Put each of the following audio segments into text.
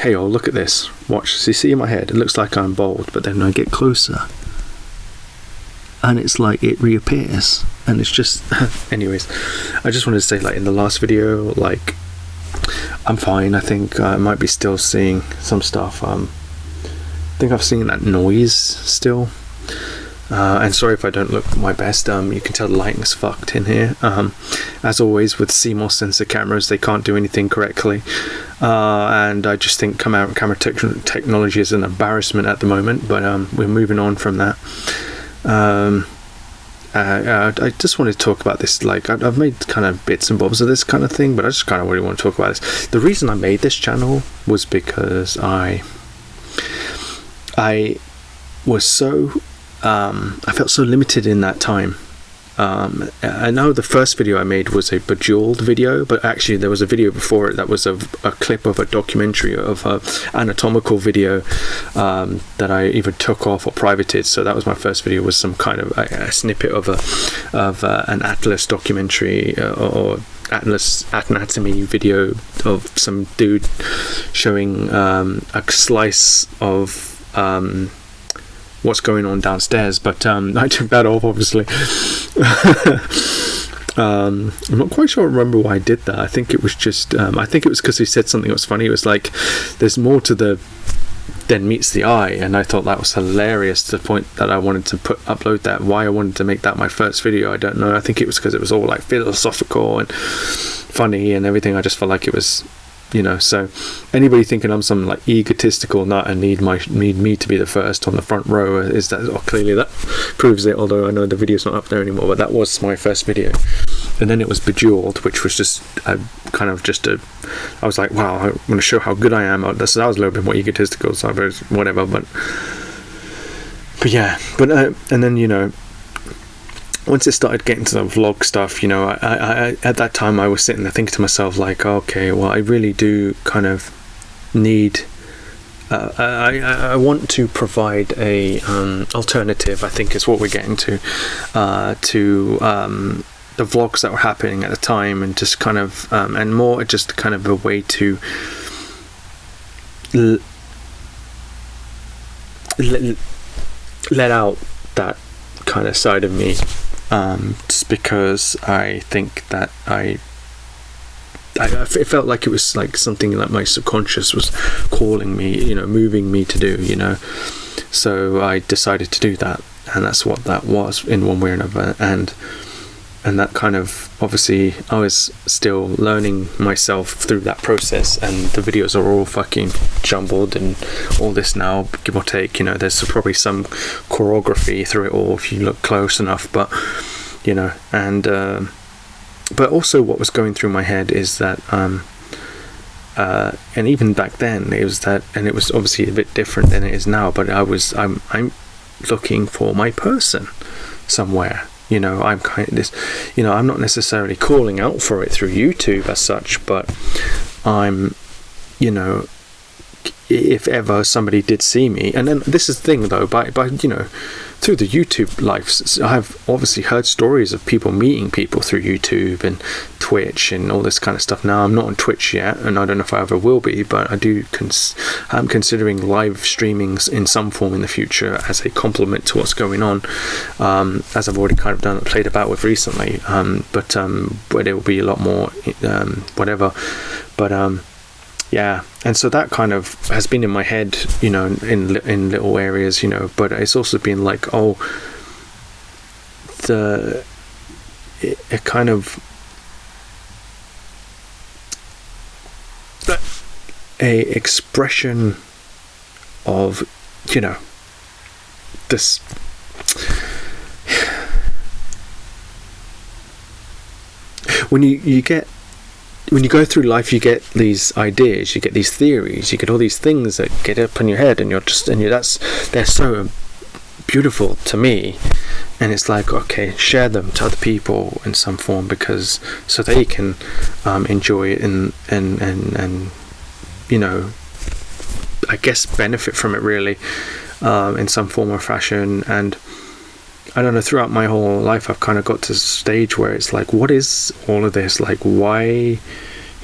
hey, oh, look at this, watch, so you see in my head, it looks like I'm bald, but then I get closer and it's like it reappears, and it's just anyways, I just wanted to say, like, in the last video, like, I'm fine. I think I might be still seeing some stuff. I think I've seen that noise still, and sorry if I don't look my best. You can tell the lighting's fucked in here. As always with CMOS sensor cameras, they can't do anything correctly, and I just think camera technology is an embarrassment at the moment, but we're moving on from that. I just wanted to talk about this. Like, I've made kind of bits and bobs of this kind of thing, but I just kind of really want to talk about this. The reason I made this channel was because I was so I felt so limited in that time. I know the first video I made was a Bejeweled video, but actually there was a video before it that was a clip of a documentary of a anatomical video that I either took off or privated. So that was my first video, was some kind of a snippet of an Atlas documentary or Atlas anatomy video of some dude showing a slice of what's going on downstairs, but I took that off, obviously. I'm not quite sure I remember why I did that. I think it was just I think it was because he said something that was funny. It was like, there's more to the than meets the eye, and I thought that was hilarious, to the point that I wanted to upload that. Why I wanted to make that my first video, I don't know. I think it was because it was all like philosophical and funny and everything. I just felt like it was, you know, so anybody thinking I'm some like egotistical nut and need me to be the first on the front row, is that, oh, clearly that proves it, although I know the video's not up there anymore, but that was my first video. And then it was Bejeweled, which was just I was like, wow, I'm going to show how good I am. So that was a little bit more egotistical, so I was whatever, but yeah, and then, you know, once it started getting to the vlog stuff, you know, I at that time I was sitting there thinking to myself, like, okay, well, I really do kind of need I want to provide a alternative, I think is what we're getting to the vlogs that were happening at the time, and just kind of and more just kind of a way to let out that kind of side of me, just because I think that it felt like it was like something that my subconscious was calling me, you know, moving me to do, you know. So I decided to do that, and that's what that was in one way or another. And that kind of, obviously I was still learning myself through that process, and the videos are all fucking jumbled and all this now, give or take, you know. There's probably some choreography through it all if you look close enough, but you know. And but also what was going through my head is that and even back then it was that, and it was obviously a bit different than it is now, but I'm looking for my person somewhere. You know, I'm kind of this, you know, I'm not necessarily calling out for it through YouTube as such, but I'm, you know, if ever somebody did see me, and then this is the thing though, by you know, through the YouTube lives, I've obviously heard stories of people meeting people through YouTube and Twitch and all this kind of stuff. Now I'm not on Twitch yet, and I don't know if I ever will be, but I do I'm considering live streamings in some form in the future as a complement to what's going on, as I've already kind of played about with recently, but it will be a lot more whatever, but yeah. And so that kind of has been in my head, you know, in little areas, you know, but it's also been like, oh, it kind of a expression of, you know, this when you go through life, you get these ideas, you get these theories, you get all these things that get up in your head, and they're so beautiful to me, and it's like, okay, share them to other people in some form, because so they can enjoy it and you know, I guess benefit from it really, in some form or fashion. And I don't know, throughout my whole life I've kind of got to a stage where it's like, what is all of this, like, why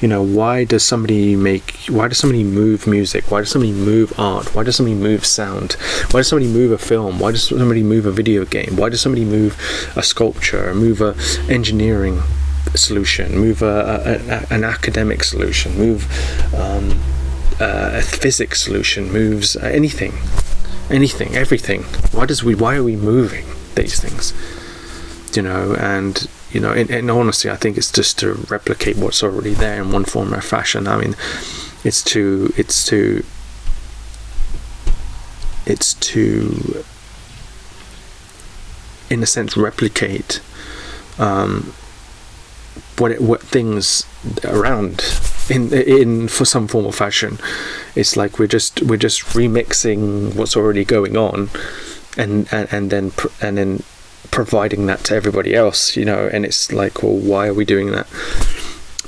why does somebody move music? Why does somebody move art? Why does somebody move sound? Why does somebody move a film? Why does somebody move a video game? Why does somebody move a sculpture, move a engineering solution, move an academic solution, move a physics solution, moves anything, everything? Why are we moving these things? And in honesty, I think it's just to replicate what's already there in one form or fashion. I mean, it's to in a sense replicate what things around in for some form of fashion. It's like we're just remixing what's already going on, and then providing that to everybody else, and it's like, well, why are we doing that?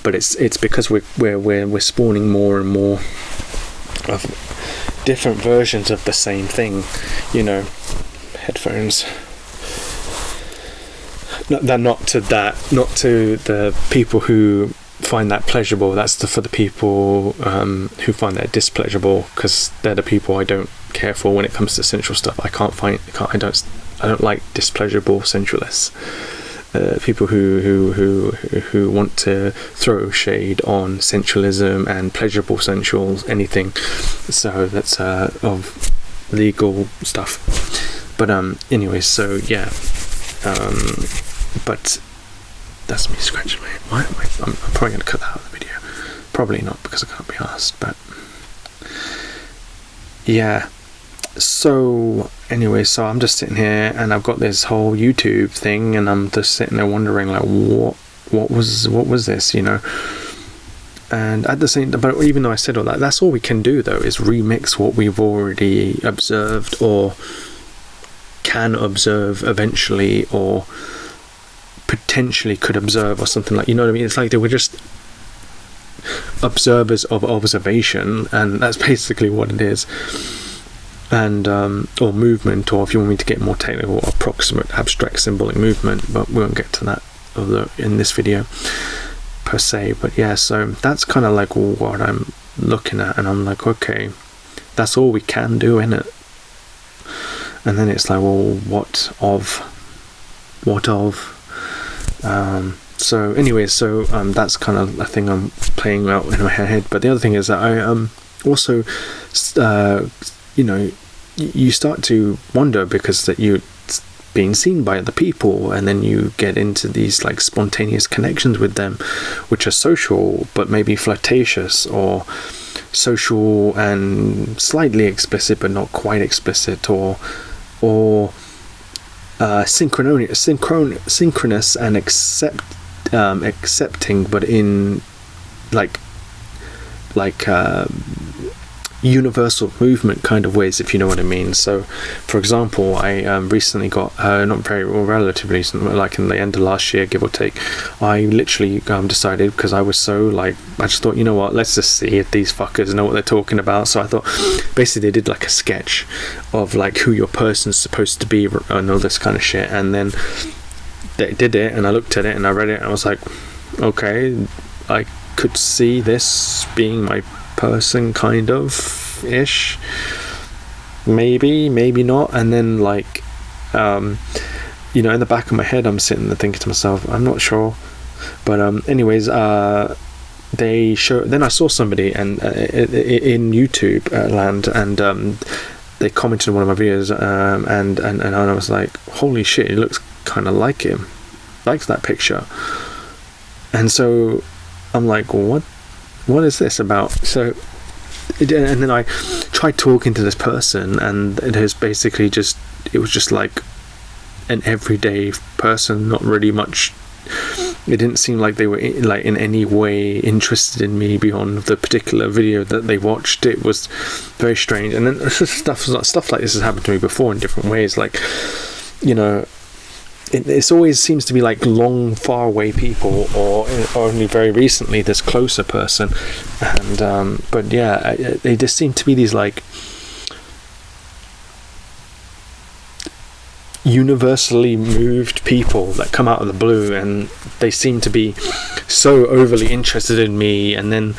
But it's because we're spawning more and more of different versions of the same thing, headphones. Not to the people who find that pleasurable. That's for the people who find that displeasurable, because they're the people I don't care for when it comes to sensual stuff. I don't like displeasurable sensualists. People who want to throw shade on sensualism and pleasurable sensuals, anything. So that's of legal stuff. But anyway, so yeah. But that's me scratching my head. Why am I'm probably going to cut that out of the video. Probably not, because I can't be asked. But yeah. So anyway, so I'm just sitting here and I've got this whole YouTube thing, and I'm just sitting there wondering, like, what was this, And at the same time, but even though I said all that, that's all we can do though, is remix what we've already observed or can observe eventually, or potentially could observe, or something like, what I mean? It's like they were just observers of observation, and that's basically what it is. And or movement, or if you want me to get more technical, approximate abstract symbolic movement, but we won't get to that in this video per se. But yeah, so that's kind of like what I'm looking at, and I'm like, okay, that's all we can do, innit? And then it's like, well, what of? So anyway, so that's kind of a thing I'm playing out in my head. But the other thing is that I also you start to wonder, because that you're being seen by other people, and then you get into these like spontaneous connections with them, which are social but maybe flirtatious, or social and slightly explicit but not quite explicit, or synchronous and accepting, but in like universal movement kind of ways, if you know what I mean. So for example, I recently got relatively recent, like in the end of last year, give or take, I literally decided, because I was so like, I just thought, let's just see if these fuckers know what they're talking about. So I thought, basically they did like a sketch of like who your person's supposed to be and all this kind of shit, and then they did it, and I looked at it and I read it and I was like, okay, I could see this being my person, kind of ish, maybe not. And then like in the back of my head, I'm sitting there thinking to myself, I'm not sure. But anyways, they show. Then I saw somebody and in YouTube land, and they commented on one of my videos, and I was like, holy shit, it looks kind of like him, likes that picture. And so I'm like, well, what is this about? So, and then I tried talking to this person, and it was just like an everyday person, not really much. It didn't seem like they were in any way interested in me beyond the particular video that they watched. It was very strange. And then stuff like this has happened to me before in different ways, like, it always seems to be like long, far away people, or only very recently this closer person. And but yeah, they just seem to be these like universally moved people that come out of the blue, and they seem to be so overly interested in me, and then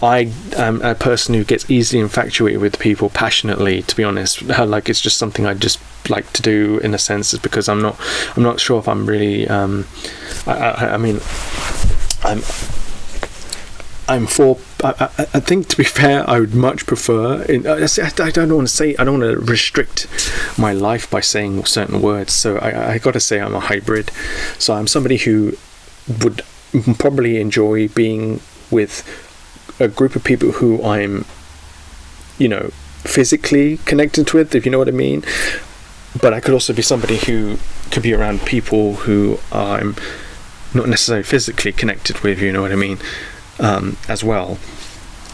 I am a person who gets easily infatuated with people passionately, to be honest. Like, it's just something I just like to do, in a sense. It's because I'm not sure if I'm really I think, to be fair, I would much prefer. I don't want to restrict my life by saying certain words. So I got to say I'm a hybrid. So I'm somebody who would probably enjoy being with a group of people who I'm, physically connected with, if you know what I mean. But I could also be somebody who could be around people who I'm not necessarily physically connected with, you know what I mean. As well.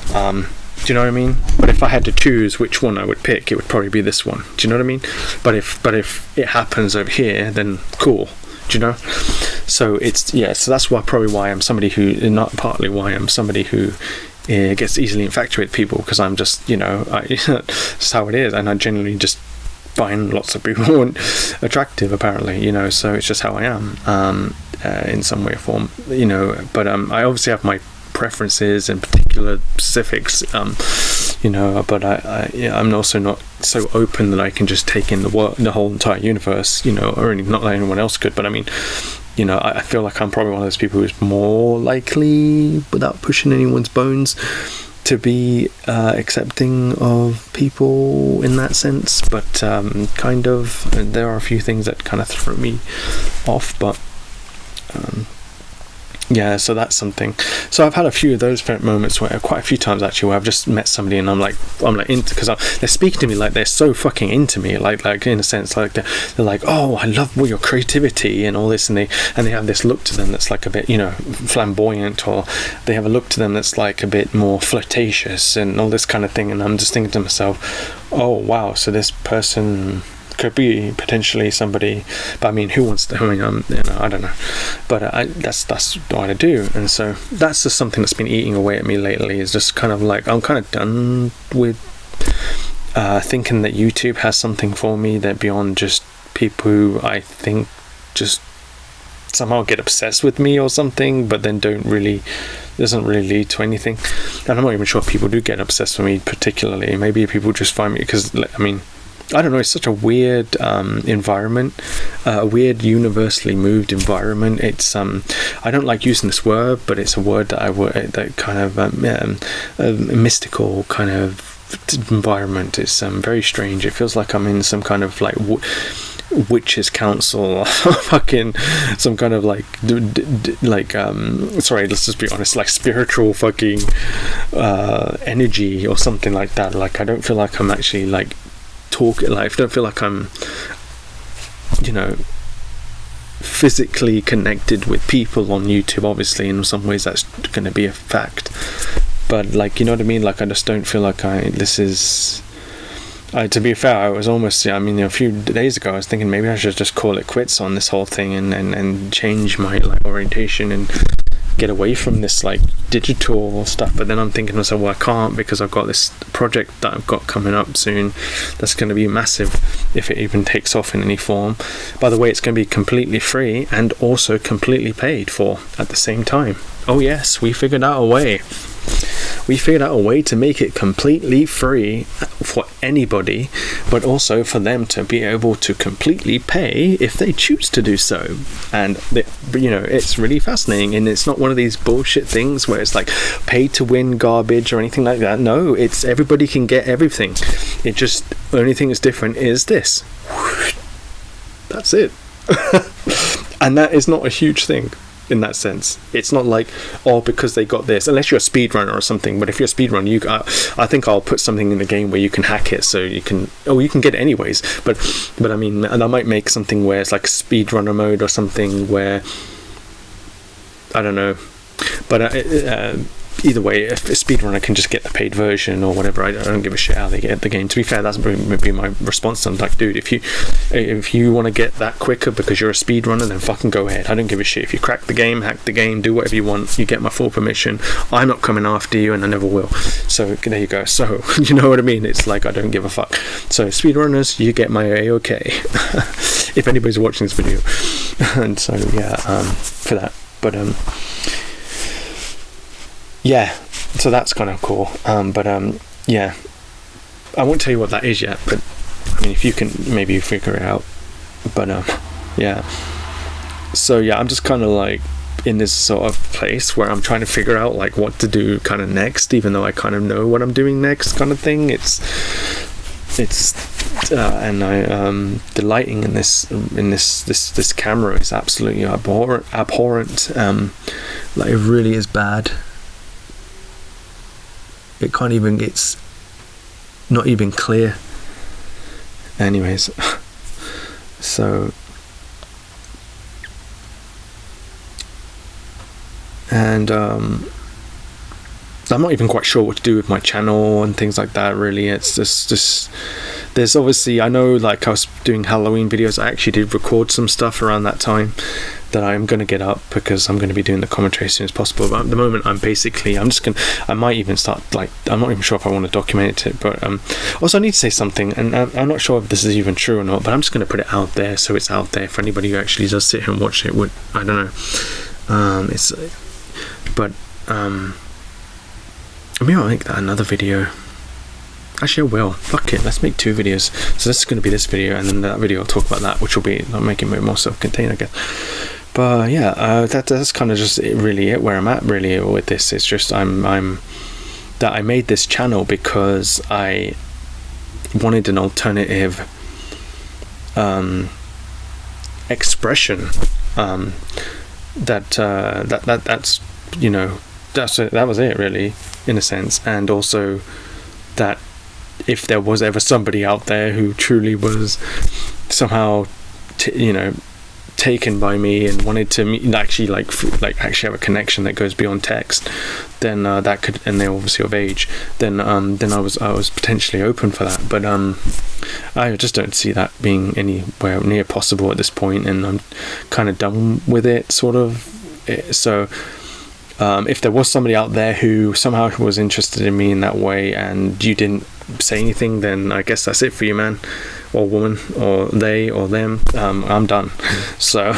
Do you know what I mean? But if I had to choose which one I would pick, it would probably be this one. Do you know what I mean? But if it happens over here, then cool. Do you know? So so that's why I'm somebody who, not partly why I'm somebody who gets easily infatuated with people, because I'm just, that's how it is, and I generally just find lots of people attractive, apparently, so it's just how I am, in some way or form, but I obviously have my preferences and particular specifics, but I'm also not so open that I can just take in the whole entire universe, or not that anyone else could, but I mean, I feel like I'm probably one of those people who's more likely, without pushing anyone's bones, to be accepting of people in that sense, but there are a few things that kind of throw me off, but so that's something. So I've had a few of those moments where, quite a few times actually, where I've just met somebody and I'm like into, because they're speaking to me like they're so fucking into me, like in a sense, like they're like, oh, I love your creativity and all this, and they have this look to them that's like a bit, flamboyant, or they have a look to them that's like a bit more flirtatious and all this kind of thing, and I'm just thinking to myself, oh wow, so this person could be potentially somebody, but I mean, who wants to? I don't know, but that's what I do, and so that's just something that's been eating away at me lately. Is just kind of like, I'm kind of done with thinking that YouTube has something for me that beyond just people who I think just somehow get obsessed with me or something, but then doesn't really lead to anything. And I'm not even sure if people do get obsessed with me particularly. Maybe people just find me, because I don't know, it's such a weird environment, a weird universally moved environment. It's I don't like using this word, but it's a word that kind of a mystical kind of environment. It's very strange. It feels like I'm in some kind of like witches council, or fucking some kind of sorry, let's just be honest, like spiritual fucking energy or something like that. Like, I don't feel like I'm actually like I don't feel like I'm physically connected with people on YouTube. Obviously in some ways that's going to be a fact, but like, you know what I mean, like I just don't feel like to be fair, I was almost, a few days ago I was thinking maybe I should just call it quits on this whole thing and change my orientation and get away from this like digital stuff. But then I'm thinking to myself, well, I can't, because I've got this project that I've got coming up soon that's going to be massive if it even takes off in any form. By the way, it's going to be completely free and also completely paid for at the same time. Oh yes, we figured out a way. We figured out a way to make it completely free for anybody, but also for them to be able to completely pay if they choose to do so. And it's really fascinating, and it's not one of these bullshit things where it's like pay to win garbage or anything like that. No, it's everybody can get everything. It just, the only thing that's different is this. That's it. And that is not a huge thing. In that sense, it's not like, because they got this, unless you're a speedrunner or something. But if you're a speedrunner, I think I'll put something in the game where you can hack it, so you can get it anyways. But I mean, and I might make something where it's like speedrunner mode or something where, I don't know, but either way, if a speedrunner can just get the paid version or whatever, I don't give a shit how they get the game. To be fair, that's maybe my response to them. Like, dude, if you want to get that quicker because you're a speedrunner, then fucking go ahead. I don't give a shit. If you crack the game, hack the game, do whatever you want, you get my full permission. I'm not coming after you, and I never will. So there you go. So you know what I mean? It's like, I don't give a fuck. So speedrunners, you get my A-OK. If anybody's watching this video. And so yeah, for that. But yeah, so that's kind of cool. Yeah, I won't tell you what that is yet, but I mean, if you can maybe figure it out. But yeah, so yeah, I'm just kind of like in this sort of place where I'm trying to figure out like what to do kind of next, even though I kind of know what I'm doing next, kind of thing. It's and I the lighting in this camera is absolutely abhorrent. Like, it really is bad. It can't even, it's not even clear. Anyways, so, and I'm not even quite sure what to do with my channel and things like that, really. It's just there's obviously, I know, like, I was doing Halloween videos. I actually did record some stuff around that time that I'm going to get up, because I'm going to be doing the commentary as soon as possible. But at the moment, I might even start, like, I'm not even sure if I want to document it, but also I need to say something, and I'm not sure if this is even true or not, but I'm just going to put it out there, so it's out there for anybody who actually does sit here and watch it. I don't know. Maybe I'll make that another video. Actually, I will. Fuck it. Let's make 2 videos. So this is going to be this video, and then that video I'll talk about that, which will be, I'll make it more self-contained, I guess. But yeah, that's kind of just really it, where I'm at really with this. It's just I made this channel because I wanted an alternative expression. That's you know, that was it really, in a sense. And also that if there was ever somebody out there who truly was somehow taken by me and wanted to actually actually have a connection that goes beyond text, then that could, and they're obviously of age, then I was potentially open for that. But I just don't see that being anywhere near possible at this point, and I'm kind of done with it, sort of. So if there was somebody out there who somehow was interested in me in that way, and you didn't say anything, then I guess that's it for you, man or woman, or they or them. I'm done. So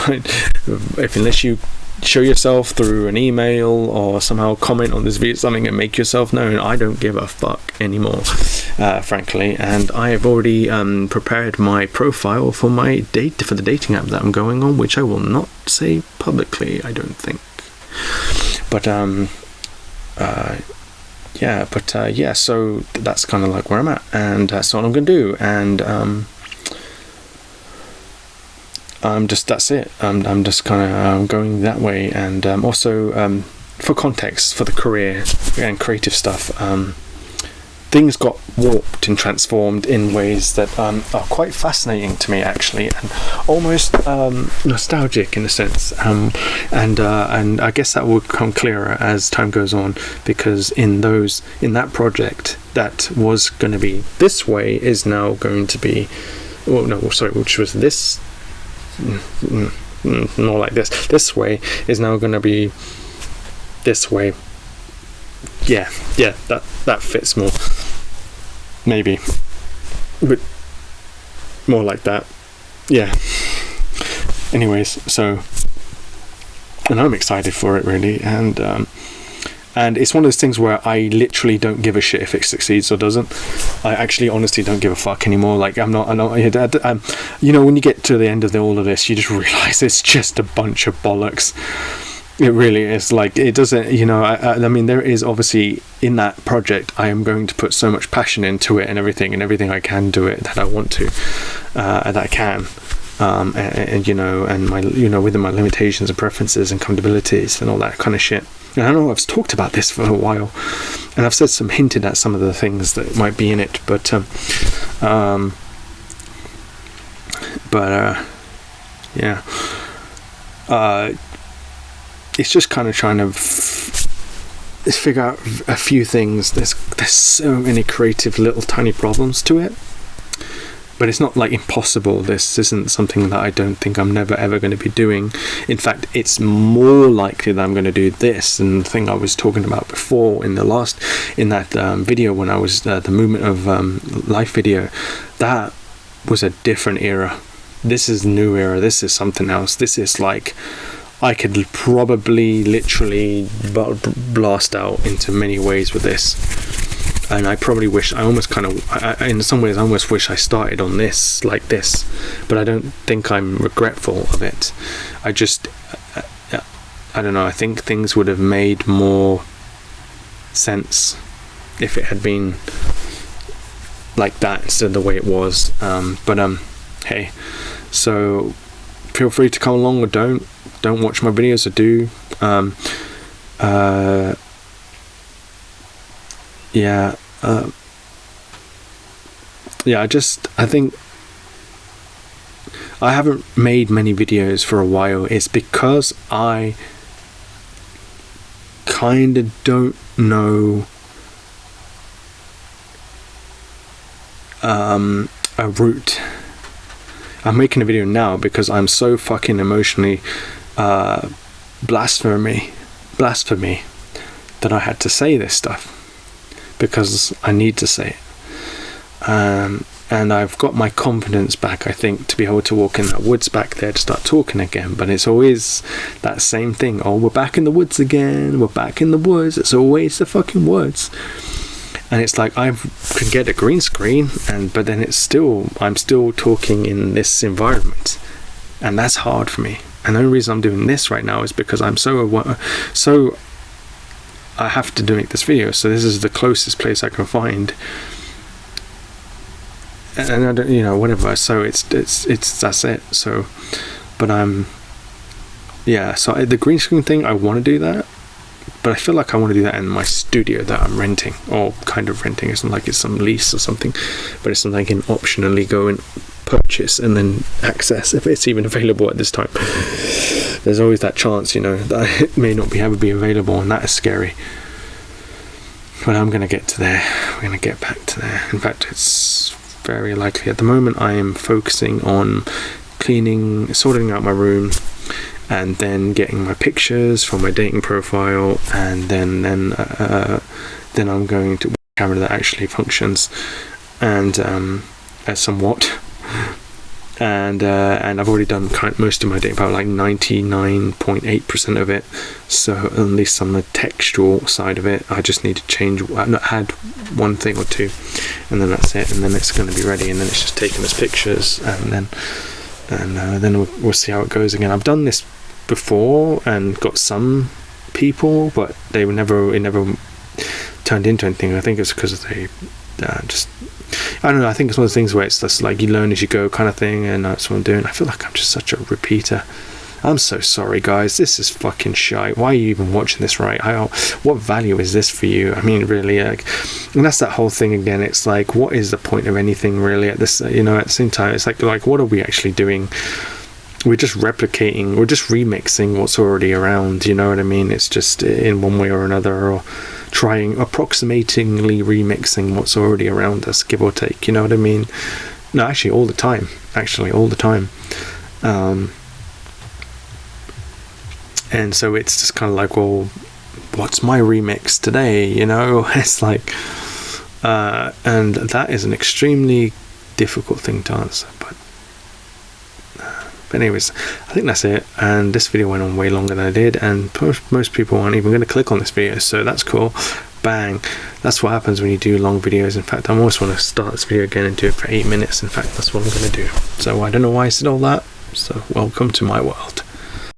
unless you show yourself through an email or somehow comment on this video something and make yourself known, I don't give a fuck anymore, frankly. And I have already prepared my profile for the dating app that I'm going on, which I will not say publicly, I don't think. But yeah, so that's kind of like where I'm at, and that's what I'm gonna do. And that's it. I'm just kind of going that way. And also for context, for the career and creative stuff, things got warped and transformed in ways that are quite fascinating to me, actually, and almost nostalgic in a sense. And I guess that will become clearer as time goes on, because in that project that was going to be this way is now going to be, which was this, more like this. This way is now going to be this way. Yeah, that fits more. Maybe, but more like that. Yeah. Anyways, so, and I'm excited for it, really, and it's one of those things where I literally don't give a shit if it succeeds or doesn't. I actually honestly don't give a fuck anymore. Like, I'm not when you get to the end of all of this, you just realize it's just a bunch of bollocks. It really is. Like, it doesn't, I mean, there is obviously, in that project, I am going to put so much passion into it and everything I can do it that I want to, that I can, and my, within my limitations and preferences and compatibilities and all that kind of shit. And I know I've talked about this for a while, and I've hinted at some of the things that might be in it, but yeah. It's just kind of trying to figure out a few things. There's so many creative little tiny problems to it, but it's not like impossible. This isn't something that I don't think I'm never ever going to be doing. In fact, it's more likely that I'm going to do this than the thing I was talking about before in that video when I was the movement of life video. That was a different era. This is a new era. This is something else. This is like, I could probably literally blast out into many ways with this. And I probably wish, in some ways I almost wish I started on this like this, but I don't think I'm regretful of it. I don't know, I think things would have made more sense if it had been like that instead of the way it was. Hey, so feel free to come along, or don't watch my videos, or do. I think I haven't made many videos for a while. It's because I kind of don't know a route. I'm making a video now because I'm so fucking emotionally blasphemy that I had to say this stuff, because I need to say it. And I've got my confidence back, I think, to be able to walk in that woods back there to start talking again. But it's always that same thing. Oh, we're back in the woods again. We're back in the woods. It's always the fucking woods. And it's like, I could get a green screen, but then I'm still talking in this environment, and that's hard for me. And the only reason I'm doing this right now is because I'm so I have to make this video. So this is the closest place I can find, and I don't, whatever. So it's that's it. So, but so the green screen thing, I want to do that. But I feel like I want to do that in my studio that I'm renting, or kind of renting. It's not like it's some lease or something, but it's something I can optionally go and purchase and then access if it's even available at this time. There's always that chance, that it may not ever be available, and that is scary. But I'm going to get to there. We're going to get back to there. In fact, it's very likely. At the moment, I am focusing on sorting out my room, and then getting my pictures from my dating profile, and then I'm going to a camera that actually functions, and somewhat, and I've already done most of my dating profile, like 99.8% of it. So at least on the textual side of it, I just need to add one thing or two, and then that's it, and then it's going to be ready, and then it's just taking us pictures, and then we'll see how it goes again. I've done this before and got some people, but it never turned into anything. I think it's because they I don't know, I think it's one of those things where it's just like you learn as you go kind of thing, and that's what I'm doing. I feel like I'm just such a repeater. I'm so sorry, guys. This is fucking shite. Why are you even watching this, right? What value is this for you? I mean, really, and that's that whole thing again. It's like, what is the point of anything really at this, at the same time? It's like what are we actually doing? We're just replicating, we're just remixing what's already around, you know what I mean? It's just in one way or another, or approximatingly remixing what's already around us, give or take, you know what I mean? No, actually all the time. And so it's just kind of like, well, what's my remix today, It's like, and that is an extremely difficult thing to answer, but anyways, I think that's it. And this video went on way longer than I did, and most people aren't even going to click on this video, so that's cool. Bang, that's what happens when you do long videos. In fact, I almost want to start this video again and do it for 8 minutes. In fact, that's what I'm going to do. So I don't know why I said all that, so welcome to my world.